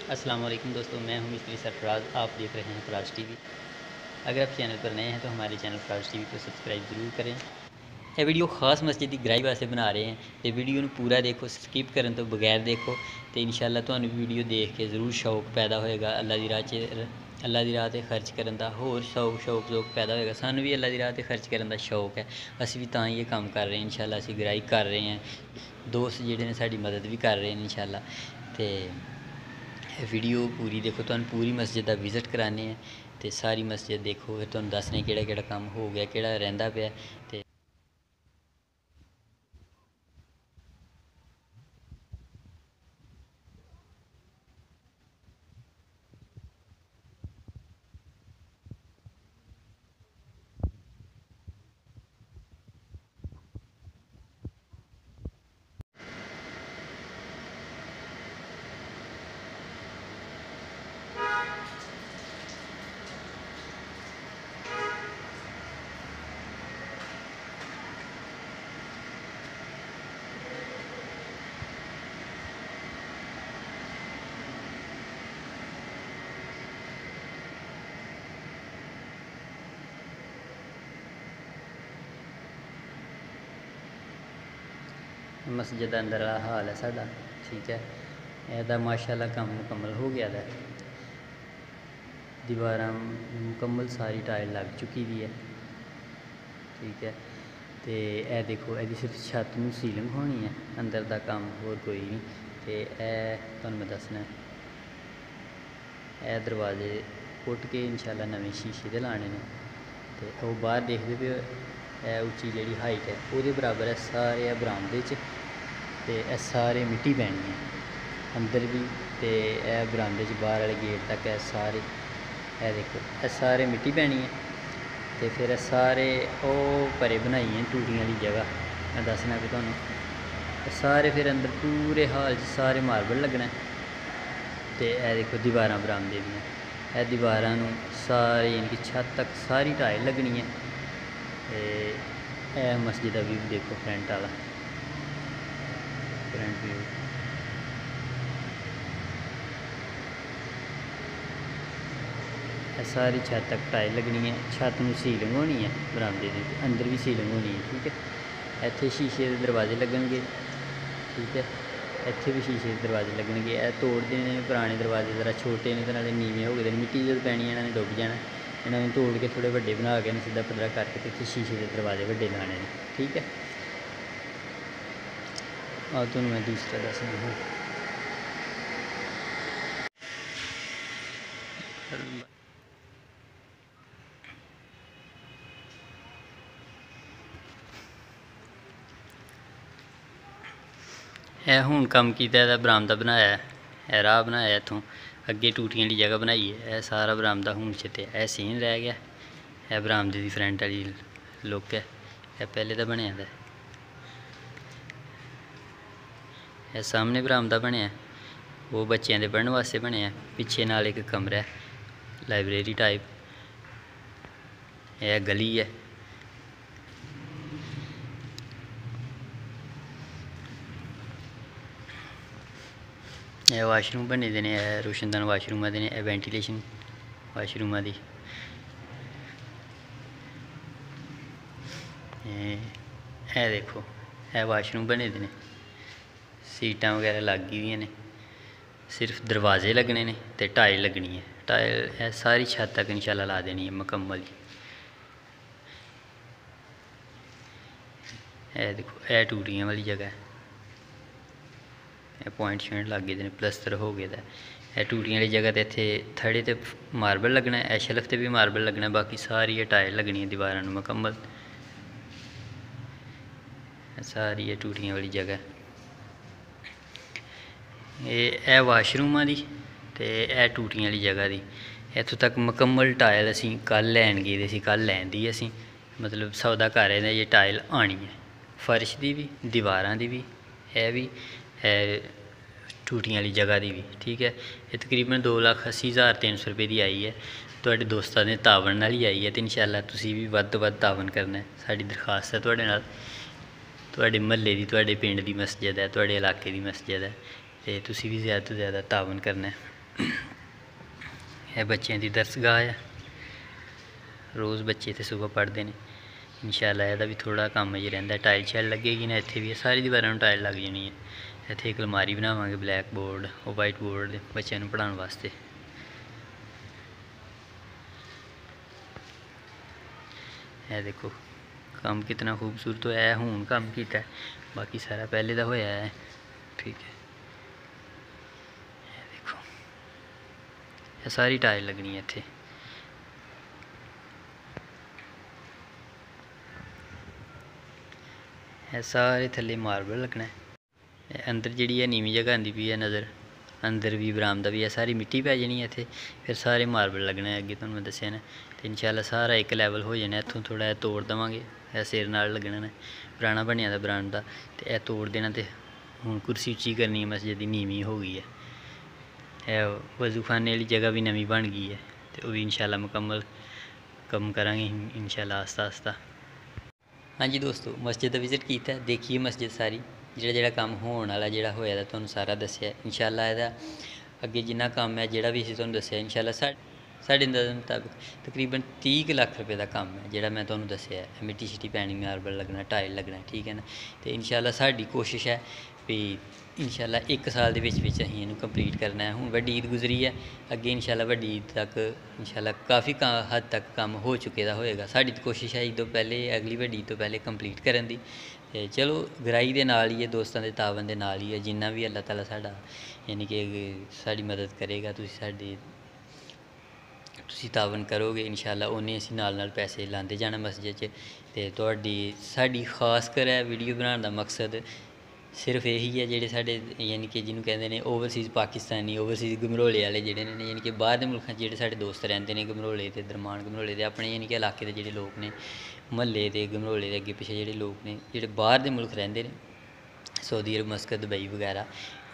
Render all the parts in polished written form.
अस्सलाम वालेकुम दोस्तों, मैं हूं मिस्त्री सरफराज। आप देख रहे हैं फराज टीवी। अगर आप चैनल पर नए हैं तो हमारे चैनल फराज टीवी को सब्सक्राइब ज़रूर करें। ਇਹ ਵੀਡੀਓ ਖਾਸ ਮਸਜਿਦ ਦੀ ਗ੍ਰਾਈ ਵਾਸਤੇ ਬਣਾ ਰਹੇ ਹਾਂ ਤੇ ਵੀਡੀਓ ਨੂੰ ਪੂਰਾ ਦੇਖੋ, ਸਕਿਪ ਕਰਨ ਤੋਂ ਬਗੈਰ ਦੇਖੋ ਤੇ ਇਨਸ਼ਾਅੱਲਾ ਤੁਹਾਨੂੰ ਵੀਡੀਓ ਦੇਖ ਕੇ ਜ਼ਰੂਰ ਸ਼ੌਕ ਪੈਦਾ ਹੋਏਗਾ ਅੱਲਾ ਦੀ ਰਾਹ 'ਚ ਅੱਲਾ ਦੀ ਰਾਹ 'ਤੇ ਖਰਚ ਕਰਨ ਦਾ। ਹੋਰ ਸ਼ੌਕ ਪੈਦਾ ਹੋਏਗਾ। ਸਾਨੂੰ ਵੀ ਅੱਲਾ ਦੀ ਰਾਹ 'ਤੇ ਖਰਚ ਕਰਨ ਦਾ ਸ਼ੌਕ ਹੈ, ਅਸੀਂ ਵੀ ਤਾਂ ਹੀ ਇਹ ਕੰਮ ਕਰ ਰਹੇ ਹਾਂ। ਇਨਸ਼ਾਅੱਲਾ ਅਸੀਂ ਗ੍ਰਾਈ ਕਰ ਰਹੇ ਹਾਂ, ਦੋਸਤ ਜਿਹੜੇ ਨੇ ਸਾਡੀ ਮਦਦ ਵੀ ਕਰ ਰਹੇ ਨੇ ਇਨਸ਼ਾਅੱਲਾ। ਤੇ वीडियो पूरी देखो, तुहानू पूरी मस्जिद का विजिट कराने हैं तो सारी मस्जिद देखो, फिर तुहानू दसने किहड़ा काम हो गया, किहड़ा रहिंदा पिया। ते मस्जिद अंदर वाला हाल है साडा, ठीक है। ਇਹਦਾ माशाअल्लाह काम मुकम्मल हो गया है। दीवार मुकम्मल सारी टाइल लग चुकी दी है, ठीक है। तो यह देखो, यदि सिर्फ छत में सीलिंग होनी है, अंदर का काम होर कोई नहीं। तो यह तुहानू मैं दसना, यह दरवाजे पुट के इंशाअल्लाह नवे शीशे दे लाने ने। तो वो बाहर देखते पे उच्ची जी हाइट है वो बराबर है सारे बरामदे च। तो यह सारे मिट्टी पैनी है अंदर भी, तो यह बरामदे च बाहर वाले गेट तक है सारे। यह देखो, यह सारे मिट्टी पैनी है। तो फिर सारे वो परे बनाई हैं टूटियां की जगह, मैं दसना भी तुहानू। सारे फिर अंदर पूरे हाल च सारे मार्बल लगना है। तो यह देखो दीवारां बरामदे दियां, यह दीवारां नू सारी इनकी छत तक सारी टाइल लगनी है। तो यह मस्जिद का व्यू देखो, फ्रंट वाला फ्रंट व्यू। सारी छत तक टाइल लगनी है, छत में सीलिंग होनी है, बरामदे की अंदर भी सीलिंग होनी है, ठीक है। इत्थे शीशे के दरवाजे लगनगे, ठीक है। इत्थे भी शीशे के दरवाजे लगनगे। यह तोड़ते हैं पुराने दरवाजे, ज़रा छोटे ने तो नाले नीवे हो गए, मिट्टी जब पैनी इन्होंने डुब जाना। इन्होंने तोड़ के थोड़े वड्डे बना के सीधा पदरा करके तो इत्थे शीशे के दरवाजे वड्डे लाने, ठीक है। और तुहानू मैं दूसरा दसना हूँ, यह हूँ कम किया बरामदा बनाया, यह राह बनाया, इतों अगे टूटियां की जगह बनाई है। यह सारा बरामदा हूँ चिट्टे, यह सीन रह गया। यह बरामदे की फ्रंट वाली लुक है, यह पहले तो बनया था। यह सामने बरामदा बनया, वो बच्चों के पढ़ने वास्ते बनया। पिछे नाल एक कमरा है लाइब्रेरी टाइप। यह गली है, यह वाशरूम बने दे ने, रोशनदान वाशरूम दे ने, वेंटिलेशन वाशरूम की। यह देखो, यह वाशरूम बने दे ने, सीटां वगैरह लग गई ने, सिर्फ दरवाजे लगने ने तो टाइल लगनी है। टाइल सारी छत तक इंशाल्लाह ला देनी है मुकम्मल। यह देखो, यह टूटियां वाली जगह है, पॉइंट शेंट लग गए, प्लस्तर हो गया। यह टूटियां वाली जगह तो इत्थे थड़े तो मार्बल लगना है, शेल्फ से भी मार्बल लगना है, बाकी सारी टाइल लगनी है दीवारों में मुकम्मल। सारी टूटियां वाली जगह, ये वाशरूम की तो यह टूटियां वाली जगह की। इतों तक मुकम्मल टाइल असी कल लैन गए थे, कल लैन दी असी मतलब सौदा कर रहे ये टाइल आनी है, फर्श की भी, दीवारां की भी, यह भी टूटियां वाली जगह की भी, ठीक है। ये तकरीबन 2,80,300 रुपये की आई है। तुहाडे दोस्तां दे तावन नाल ही आई है। तो इंशाअल्लाह तुसीं भी वध तो वध तावन करना है। साडी दरखास्त है तुहाडे नाल, तुहाडे महल्ले की, तुहाडे पिंड की मस्जिद है, तुहाडे इलाके की मस्जिद है, तो तुसीं भी ज़्यादा तो ज़्यादा तावन करना है। ਇਹ ਬੱਚਿਆਂ ਦੀ ਦਰਸਗਾਹ ਹੈ, ਰੋਜ਼ ਬੱਚੇ ਇੱਥੇ ਸੁਬਹ ਪੜ੍ਹਦੇ ਨੇ। ਇਨਸ਼ਾਅੱਲਾ ਇਹਦਾ ਵੀ ਥੋੜ੍ਹਾ ਕੰਮ ਜੀ ਰਹਿੰਦਾ, ਟਾਇਲ ਸ਼ਾਇਲ ਲੱਗੇਗੀ ਨਾ ਇੱਥੇ ਵੀ, ਸਾਰੀ ਦੀਵਾਰਾਂ ਨੂੰ ਟਾਇਲ ਲੱਗ ਜਾਣੀ ਹੈ। ਇੱਥੇ ਇੱਕ ਅਲਮਾਰੀ ਬਣਾਵਾਂਗੇ ਬਲੈਕ ਬੋਰਡ ਉਹ ਵਾਈਟ ਬੋਰਡ ਬੱਚਿਆਂ ਨੂੰ ਪੜ੍ਹਾਉਣ ਵਾਸਤੇ। ਇਹ ਦੇਖੋ ਕੰਮ कितना खूबसूरत होया है, ਹੁਣ ਕੰਮ ਕੀਤਾ, बाकी सारा पहले का होया है। ठीक है, ये देखो ये सारी टाइल लगनी है इत्थे। ये सारे थल्ले मार्बल लगना है। अंदर जी है नीवी जगह आती पी है नज़र, अंदर भी बरामदा भी है, सारी मिट्टी पै जानी है इत्थे, फिर सारे मार्बल लगने अगे तुहानूं मैं दस्सिया ने। तो इंशाअल्लाह सारा एक लैवल हो जाना, इत्थों थोड़ा जिहा तोड़ देवांगे, यह सिर नाल लगना ने, पुराना बनिया दा बरांडा, तो यह तोड़ देना, तो हुण कुर्सी उच्ची करनी है, मस्जिद दी नीवी हो गई है। यह वज़ू खाने वाली जगह भी नवी बन गई है, तो वह भी इंशाअल्लाह मुकम्मल कम करांगे इंशाअल्लाह आस्ता आस्ता। हाँ जी दोस्तों, मस्जिद का विजिट किया, देखिए मस्जिद सारी ਜਿਹੜਾ ਕੰਮ ਹੋਣ ਵਾਲਾ ਜਿਹੜਾ ਹੋਇਆ ਤਾਂ ਤੁਹਾਨੂੰ ਸਾਰਾ ਦੱਸਿਆ। ਇੰਸ਼ਾਅੱਲਾ ਇਹਦਾ ਅੱਗੇ ਜਿੰਨਾ ਕੰਮ ਹੈ ਜਿਹੜਾ ਵੀ ਅਸੀਂ ਤੁਹਾਨੂੰ ਦੱਸਿਆ, ਇੰਸ਼ਾਅੱਲਾ ਸਾਡੇ ਅੰਦਾਜ਼ੇ ਮੁਤਾਬਿਕ ਤਕਰੀਬਨ 30 ਕੁ ਲੱਖ ਰੁਪਏ ਦਾ ਕੰਮ ਹੈ ਜਿਹੜਾ ਮੈਂ ਤੁਹਾਨੂੰ ਦੱਸਿਆ। ਮਿੱਟੀ ਸ਼ਿੱਟੀ ਪੈਣੀ, ਮਾਰਬਲ ਲੱਗਣਾ, ਟਾਇਲ ਲੱਗਣਾ, ਠੀਕ ਹੈ ਨਾ। ਅਤੇ ਇੰਸ਼ਾਅੱਲਾ ਸਾਡੀ ਕੋਸ਼ਿਸ਼ ਹੈ ਵੀ ਇੰਸ਼ਾਅੱਲਾ 1 ਸਾਲ ਦੇ ਵਿੱਚ ਅਸੀਂ ਇਹਨੂੰ ਕੰਪਲੀਟ ਕਰਨਾ ਹੈ। ਹੁਣ ਵੱਡੀ ਈਦ ਗੁਜ਼ਰੀ ਹੈ, ਅੱਗੇ ਇੰਸ਼ਾਅੱਲਾ ਵੱਡੀ ਈਦ ਤੱਕ ਇੰਸ਼ਾਅੱਲਾ ਕਾਫੀ ਹੱਦ ਤੱਕ ਕੰਮ ਹੋ ਚੁੱਕੇ ਦਾ ਹੋਏਗਾ। ਸਾਡੀ ਕੋਸ਼ਿਸ਼ ਹੈ ਈਦ ਤੋਂ ਪਹਿਲੇ, ਅਗਲੀ ਵੱਡੀ ਈਦ ਤੋਂ ਪਹਿਲੇ ਕੰਪਲੀਟ ਕਰਨ ਦੀ। ਤੇ ਚਲੋ ਗਰਾਈ ਦੇ ਨਾਲ ਹੀ ਹੈ, ਦੋਸਤਾਂ ਦੇ ਤਾਵਨ ਦੇ ਨਾਲ ਹੀ ਹੈ, ਜਿੰਨਾ ਵੀ ਅੱਲਾਹ ਤਾਲਾ ਸਾਡਾ ਯਾਨੀ ਕਿ ਸਾਡੀ ਮਦਦ ਕਰੇਗਾ, ਤੁਸੀਂ ਤਾਵਨ ਕਰੋਗੇ ਇੰਸ਼ਾਅੱਲਾ ਉਹਨੇ ਅਸੀਂ ਨਾਲ ਪੈਸੇ ਲਾਉਂਦੇ ਜਾਣਾ ਮਸਜਿਦ 'ਚ। ਅਤੇ ਸਾਡੀ ਖਾਸ ਕਰ ਹੈ ਵੀਡੀਓ ਬਣਾਉਣ ਦਾ ਮਕਸਦ ਸਿਰਫ ਇਹੀ ਹੈ, ਜਿਹੜੇ ਸਾਡੇ ਯਾਨੀ ਕਿ ਜਿਹਨੂੰ ਕਹਿੰਦੇ ਨੇ ਓਵਰਸੀਜ਼ ਪਾਕਿਸਤਾਨੀ, ਓਵਰਸੀਜ਼ ਗਮਰੋਲੇ ਵਾਲੇ ਜਿਹੜੇ ਨੇ, ਯਾਨੀ ਕਿ ਬਾਹਰ ਦੇ ਮੁਲਕਾਂ 'ਚ ਜਿਹੜੇ ਸਾਡੇ ਦੋਸਤ ਰਹਿੰਦੇ ਨੇ ਗਮਰੋਲੇ ਅਤੇ ਦਰਮਾਨ ਗਮਰੋਲੇ ਦੇ, ਆਪਣੇ ਯਾਨੀ ਕਿ ਇਲਾਕੇ ਦੇ ਜਿਹੜੇ ਲੋਕ ਨੇ, ਮੁਹੱਲੇ ਦੇ ਗਮਰੋਲੇ ਦੇ ਅੱਗੇ ਪਿੱਛੇ ਜਿਹੜੇ ਲੋਕ ਨੇ ਜਿਹੜੇ ਬਾਹਰ ਦੇ ਮੁਲਕ ਰਹਿੰਦੇ ਨੇ, ਸਾਊਦੀ ਅਰਬ, ਮਸਕਤ, ਦੁਬਈ ਵਗੈਰਾ,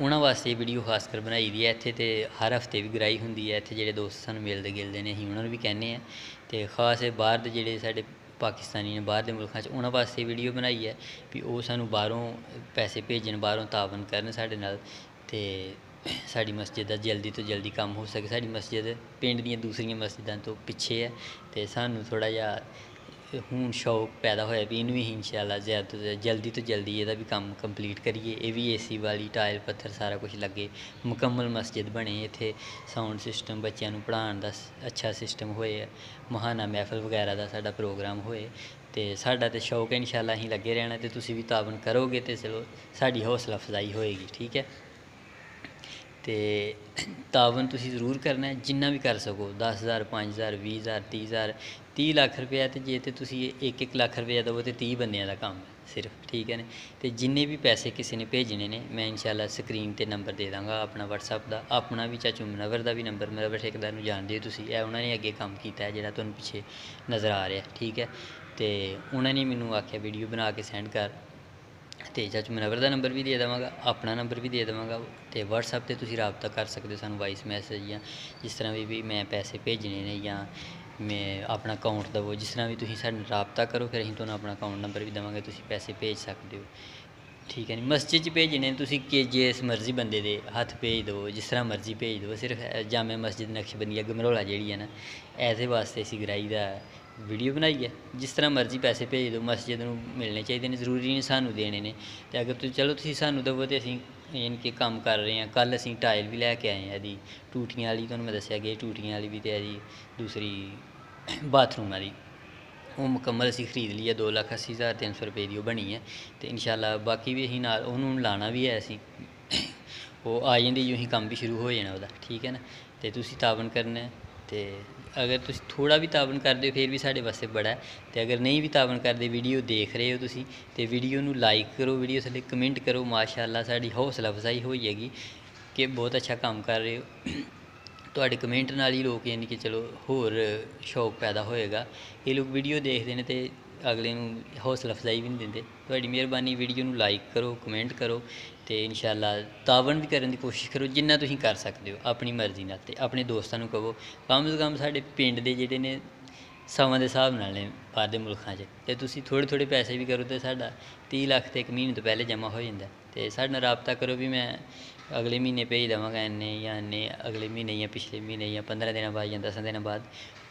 ਉਹਨਾਂ ਵਾਸਤੇ ਵੀਡੀਓ ਖਾਸ ਕਰ ਬਣਾਈ ਦੀ ਹੈ। ਇੱਥੇ ਤਾਂ ਹਰ ਹਫਤੇ ਵੀ ਗਰਾਈ ਹੁੰਦੀ ਹੈ, ਇੱਥੇ ਜਿਹੜੇ ਦੋਸਤ ਸਾਨੂੰ ਮਿਲਦੇ ਗਿਲਦੇ ਨੇ, ਅਸੀਂ ਉਹਨਾਂ ਨੂੰ ਵੀ ਕਹਿੰਦੇ ਹਾਂ। ਅਤੇ ਖਾਸ ਬਾਹਰ ਦੇ ਜਿਹੜੇ ਸਾਡੇ ਪਾਕਿਸਤਾਨੀ ਨੇ ਬਾਹਰ ਦੇ ਮੁਲਕਾਂ 'ਚ, ਉਹਨਾਂ ਵਾਸਤੇ ਵੀਡੀਓ ਬਣਾਈ ਹੈ ਵੀ ਉਹ ਸਾਨੂੰ ਬਾਹਰੋਂ ਪੈਸੇ ਭੇਜਣ, ਬਾਹਰੋਂ ਤਾਵਨ ਕਰਨ ਸਾਡੇ ਨਾਲ, ਅਤੇ ਸਾਡੀ ਮਸਜਿਦ ਦਾ ਜਲਦੀ ਤੋਂ ਜਲਦੀ ਕੰਮ ਹੋ ਸਕੇ। ਸਾਡੀ ਮਸਜਿਦ ਪਿੰਡ ਦੀਆਂ ਦੂਸਰੀਆਂ ਮਸਜਿਦਾਂ ਤੋਂ ਪਿੱਛੇ ਹੈ, ਅਤੇ ਸਾਨੂੰ ਥੋੜ੍ਹਾ ਜਿਹਾ ਹੁਣ ਸ਼ੌਕ ਪੈਦਾ ਹੋਇਆ ਵੀ ਇਹਨੂੰ ਵੀ ਇੰਸ਼ਾਅੱਲਾ ਜ਼ਿਆਦਾ ਤੋਂ ਜਲਦੀ ਇਹਦਾ ਵੀ ਕੰਮ ਕੰਪਲੀਟ ਕਰੀਏ। ਇਹ ਵੀ AC ਵਾਲੀ, ਟਾਇਲ ਪੱਥਰ ਸਾਰਾ ਕੁਛ ਲੱਗੇ, ਮੁਕੰਮਲ ਮਸਜਿਦ ਬਣੇ। ਇੱਥੇ ਸਾਊਂਡ ਸਿਸਟਮ, ਬੱਚਿਆਂ ਨੂੰ ਪੜ੍ਹਾਉਣ ਦਾ ਅੱਛਾ ਸਿਸਟਮ ਹੋਏ, ਮਹਾਨਾ ਮਹਿਫਲ ਵਗੈਰਾ ਦਾ ਸਾਡਾ ਪ੍ਰੋਗਰਾਮ ਹੋਏ। ਅਤੇ ਸਾਡਾ ਤਾਂ ਸ਼ੌਕ ਹੈ ਇੰਸ਼ਾਅੱਲਾ ਅਸੀਂ ਲੱਗੇ ਰਹਿਣਾ, ਅਤੇ ਤੁਸੀਂ ਵੀ ਤਾਵਨ ਕਰੋਗੇ ਤਾਂ ਚਲੋ ਸਾਡੀ ਹੌਸਲਾ ਅਫਜ਼ਾਈ ਹੋਏਗੀ। ਠੀਕ ਹੈ, ਅਤੇ ਤਾਵਨ ਤੁਸੀਂ ਜ਼ਰੂਰ ਕਰਨਾ, ਜਿੰਨਾ ਵੀ ਕਰ ਸਕੋ, 10,000, 5,000, 20,000, 30,000, 30 ਲੱਖ ਰੁਪਇਆ। ਅਤੇ ਜੇ ਤਾਂ ਤੁਸੀਂ 1-1 ਲੱਖ ਰੁਪਇਆ ਦੇਵੋ ਤਾਂ 30 ਬੰਦਿਆਂ ਦਾ ਕੰਮ ਹੈ ਸਿਰਫ। ਠੀਕ ਹੈ ਨੇ, ਅਤੇ ਜਿੰਨੇ ਵੀ ਪੈਸੇ ਕਿਸੇ ਨੇ ਭੇਜਣੇ ਨੇ, ਮੈਂ ਇੰਸ਼ਾਅੱਲਾ ਸਕਰੀਨ 'ਤੇ ਨੰਬਰ ਦੇ ਦਾਂਗਾ ਆਪਣਾ WhatsApp ਦਾ, ਆਪਣਾ ਵੀ ਚਾਚੂ ਮੁਨੱਵਰ ਦਾ ਵੀ ਨੰਬਰ, ਮੁਨੱਵਰ ਠੇਕੇਦਾਰ ਨੂੰ ਜਾਣਦੇ ਹੋ ਤੁਸੀਂ, ਇਹ ਉਹਨਾਂ ਨੇ ਅੱਗੇ ਕੰਮ ਕੀਤਾ ਹੈ ਜਿਹੜਾ ਤੁਹਾਨੂੰ ਪਿੱਛੇ ਨਜ਼ਰ ਆ ਰਿਹਾ। ਠੀਕ ਹੈ, ਅਤੇ ਉਹਨਾਂ ਨੇ ਮੈਨੂੰ ਆਖਿਆ ਵੀਡੀਓ ਬਣਾ ਕੇ ਸੈਂਡ ਕਰ, ਅਤੇ ਚਾਚੂ ਮੁਨੱਵਰ ਦਾ ਨੰਬਰ ਵੀ ਦੇ ਦੇਵਾਂਗਾ, ਆਪਣਾ ਨੰਬਰ ਵੀ ਦੇ ਦੇਵਾਂਗਾ, ਅਤੇ WhatsApp 'ਤੇ ਤੁਸੀਂ ਰਾਬਤਾ ਕਰ ਸਕਦੇ ਹੋ ਸਾਨੂੰ, ਵਾਇਸ ਮੈਸੇਜ ਜਾਂ ਜਿਸ ਤਰ੍ਹਾਂ ਵੀ ਮੈਂ ਪੈਸੇ ਭੇਜਣੇ ਨੇ, ਜਾਂ ਮੈਂ ਆਪਣਾ ਅਕਾਊਂਟ ਦੇਵੋ, ਜਿਸ ਤਰ੍ਹਾਂ ਵੀ ਤੁਸੀਂ ਸਾਡੇ ਨਾਲ ਰਾਬਤਾ ਕਰੋ, ਫਿਰ ਅਸੀਂ ਤੁਹਾਨੂੰ ਆਪਣਾ ਅਕਾਊਂਟ ਨੰਬਰ ਵੀ ਦੇਵਾਂਗੇ, ਤੁਸੀਂ ਪੈਸੇ ਭੇਜ ਸਕਦੇ ਹੋ। ਠੀਕ ਹੈ ਨਹੀਂ, ਮਸਜਿਦ 'ਚ ਭੇਜਣੇ ਤੁਸੀਂ ਕਿ ਜਿਸ ਮਰਜ਼ੀ ਬੰਦੇ ਦੇ ਹੱਥ ਭੇਜ ਦਿਓ, ਜਿਸ ਤਰ੍ਹਾਂ ਮਰਜ਼ੀ ਭੇਜ ਦਿਓ, ਸਿਰਫ ਜਾਮੇ ਮਸਜਿਦ ਨਕਸ਼ਬੰਦੀਆ ਗਮਰੋਲਾ ਜਿਹੜੀ ਹੈ ਨਾ, ਇਹਦੇ ਵਾਸਤੇ ਅਸੀਂ ਗਰਾਈ ਦਾ ਵੀਡੀਓ ਬਣਾਈ ਹੈ। ਜਿਸ ਤਰ੍ਹਾਂ ਮਰਜ਼ੀ ਪੈਸੇ ਭੇਜ ਦਿਓ, ਮਸਜਿਦ ਨੂੰ ਮਿਲਣੇ ਚਾਹੀਦੇ ਨੇ, ਜ਼ਰੂਰੀ ਨਹੀਂ ਸਾਨੂੰ ਦੇਣੇ ਨੇ। ਅਤੇ ਅਗਰ ਤੁਸੀਂ ਸਾਨੂੰ ਦੇਵੋ ਤਾਂ ਅਸੀਂ ਯਾਨੀ ਕਿ ਕੰਮ ਕਰ ਰਹੇ ਹਾਂ। ਕੱਲ੍ਹ ਅਸੀਂ ਟਾਇਲ ਵੀ ਲੈ ਕੇ ਆਏ ਹਾਂ, ਇਹਦੀ ਟੂਟੀਆਂ ਵਾਲੀ, ਤੁਹਾਨੂੰ ਮੈਂ ਦੱਸਿਆ ਕਿ ਟੂਟੀਆਂ ਵਾਲੀ ਵੀ, ਅਤੇ ਇਹਦੀ ਦੂਸਰੀ ਬਾਥਰੂਮ ਵਾਲੀ, ਉਹ ਮੁਕੰਮਲ ਅਸੀਂ ਖਰੀਦ ਲਈ ਹੈ। 2,80,300 ਰੁਪਏ ਦੀ ਉਹ ਬਣੀ ਹੈ, ਅਤੇ ਇੰਸ਼ਾਅੱਲਾ ਬਾਕੀ ਵੀ ਅਸੀਂ ਨਾਲ ਉਹਨੂੰ ਲਾਉਣਾ ਵੀ ਹੈ। ਅਸੀਂ ਉਹ ਆ ਜਾਂਦੀ ਜੋ ਅਸੀਂ ਕੰਮ ਵੀ ਸ਼ੁਰੂ ਹੋ ਜਾਣਾ ਉਹਦਾ। ਠੀਕ ਹੈ ਨਾ, ਅਤੇ ਤੁਸੀਂ ਤਾਵਨ ਕਰਨਾ, ਅਤੇ ਅਗਰ ਤੁਸੀਂ ਥੋੜ੍ਹਾ ਵੀ ਤਾਵਨ ਕਰਦੇ ਹੋ ਫਿਰ ਵੀ ਸਾਡੇ ਵਾਸਤੇ ਬੜਾ ਹੈ। ਅਤੇ ਅਗਰ ਨਹੀਂ ਵੀ ਤਾਵਨ ਕਰਦੇ, ਵੀਡੀਓ ਦੇਖ ਰਹੇ ਹੋ ਤੁਸੀਂ, ਅਤੇ ਵੀਡੀਓ ਨੂੰ ਲਾਈਕ ਕਰੋ, ਵੀਡੀਓ ਥੱਲੇ ਕਮੈਂਟ ਕਰੋ, ਮਾਸ਼ਾਅੱਲਾ ਸਾਡੀ ਹੌਸਲਾ ਅਫਜ਼ਾਈ ਹੋ ਜਾਏਗੀ ਕਿ ਬਹੁਤ ਅੱਛਾ ਕੰਮ ਕਰ ਰਹੇ ਹੋ। ਤੁਹਾਡੇ ਕਮੈਂਟ ਨਾਲ ਹੀ ਲੋਕ ਯਾਨੀ ਕਿ ਚਲੋ ਹੋਰ ਸ਼ੌਕ ਪੈਦਾ ਹੋਏਗਾ। ਇਹ ਲੋਕ ਵੀਡੀਓ ਦੇਖਦੇ ਨੇ ਅਤੇ ਅਗਲੇ ਨੂੰ ਹੌਸਲਾ ਅਫਜ਼ਾਈ ਵੀ ਨਹੀਂ ਦਿੰਦੇ। ਤੁਹਾਡੀ ਮਿਹਰਬਾਨੀ, ਵੀਡੀਓ ਨੂੰ ਲਾਈਕ ਕਰੋ, ਕਮੈਂਟ ਕਰੋ, ਅਤੇ ਇੰਸ਼ਾਅੱਲਾ ਤਾਵਨ ਵੀ ਕਰਨ ਦੀ ਕੋਸ਼ਿਸ਼ ਕਰੋ ਜਿੰਨਾ ਤੁਸੀਂ ਕਰ ਸਕਦੇ ਹੋ ਆਪਣੀ ਮਰਜ਼ੀ ਨਾਲ। ਅਤੇ ਆਪਣੇ ਦੋਸਤਾਂ ਨੂੰ ਕਹੋ, ਕਮ ਸੇ ਕਮ ਸਾਡੇ ਪਿੰਡ ਦੇ ਜਿਹੜੇ ਨੇ ਸਮਾਂ ਦੇ ਹਿਸਾਬ ਨਾਲ ਨੇ ਬਾਹਰ ਦੇ ਮੁਲਕਾਂ 'ਚ, ਅਤੇ ਤੁਸੀਂ ਥੋੜ੍ਹੇ ਪੈਸੇ ਵੀ ਕਰੋ ਤਾਂ ਸਾਡਾ 30 ਲੱਖ ਤਾਂ 1 ਮਹੀਨੇ ਤੋਂ ਪਹਿਲੇ ਜਮ੍ਹਾਂ ਹੋ ਜਾਂਦਾ। ਅਤੇ ਸਾਡੇ ਨਾਲ ਰਾਬਤਾ ਕਰੋ ਵੀ ਮੈਂ अगले महीने भेज देवांगा इन्ने जां इन्ने अगले महीने जां पिछले महीने जां 15 दिनां बाद जां 10 दिनां बाद,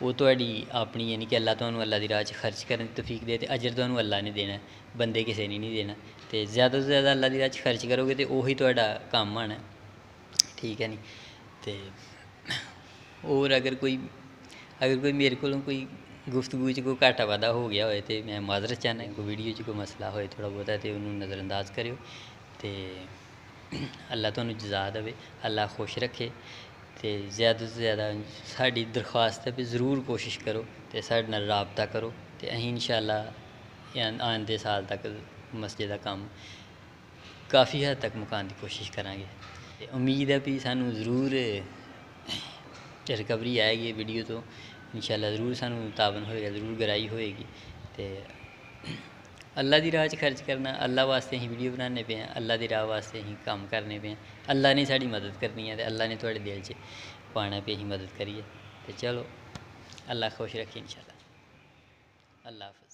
ओह् तुहाड़ी अपनी यानी कि अल्लाह तुहानूं अल्लाह दी राह च खर्च करने दी तौफीक दे। ते अजर तुहानूं अल्लाह ने देना, बंदे किसे ने नहीं देना। ते ज़्यादा तो ज़्यादा अल्लाह दी राह च खर्च करोगे ते ओही तुहाड़ा कम्म आना, ठीक है नी। ते होर अगर कोई मेरे कोलों कोई गुफ्तगू च कोई घाटा बाद्धा हो गया होए ते मैं माजरत चाह्न्नां। कोई वीडियो च कोई मसला होए थोह्ड़ा बहुता ते उन्नू नज़रअंदाज करेओ। ते अल्लाह तुहानूं जज़ा देवे, अल्लाह खुश रखे। ते ज़्यादा तो ज़्यादा साढ़ी दरख्वास्त है भी ज़रूर कोशिश करो ते साढ़े नाल राबता करो ते असीं इंशाअल्लाह आंदे साल तक मस्जिद दा कम्म काफ़ी हद तक मुकान दी कोशिश करांगे। ते उम्मीद है भी सानूं ज़रूर रिकवरी आएगी वीडियो तो इंशाअल्लाह ज़रूर सानूं तावन होएगा, ज़रूर गराही होएगी। ते अल्लाह दी राह च खर्च करना, अल्लाह वास्ते असीं वीडियो बनाने पे आं, अल्लाह दी राह वास्ते असीं कम्म करने पे आं। अल्लाह ने साढ़ी मदद करनी है ते अल्लाह ने तुहाड़े दिल च पाना पे असीं मदद करिए। ते चलो अल्लाह खुश रखे इंशाअल्लाह। अल्लाह हाफिज़।